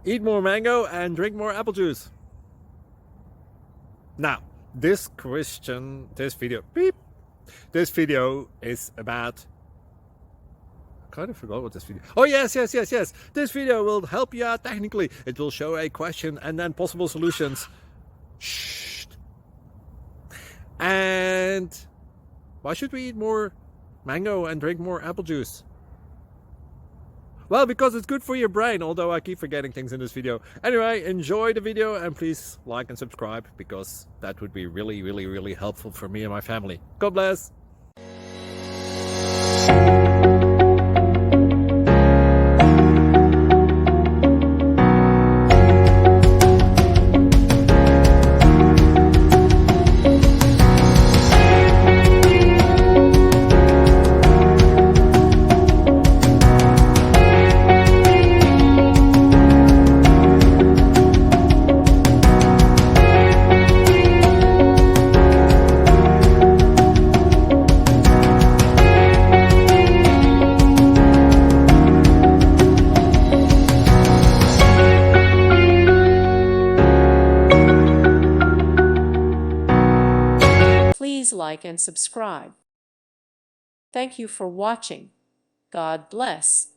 Eat more mango and drink more apple juice. Now, this video is about, I kind of forgot what this video. Oh, yes. This video will help you out technically. It will show a question and then possible solutions. Shh. And why should we eat more mango and drink more apple juice? Well, because it's good for your brain, although I keep forgetting things in this video. Anyway, enjoy the video and please like and subscribe, because that would be really helpful for me and my family. God bless! Please like and subscribe. Thank you for watching. God bless.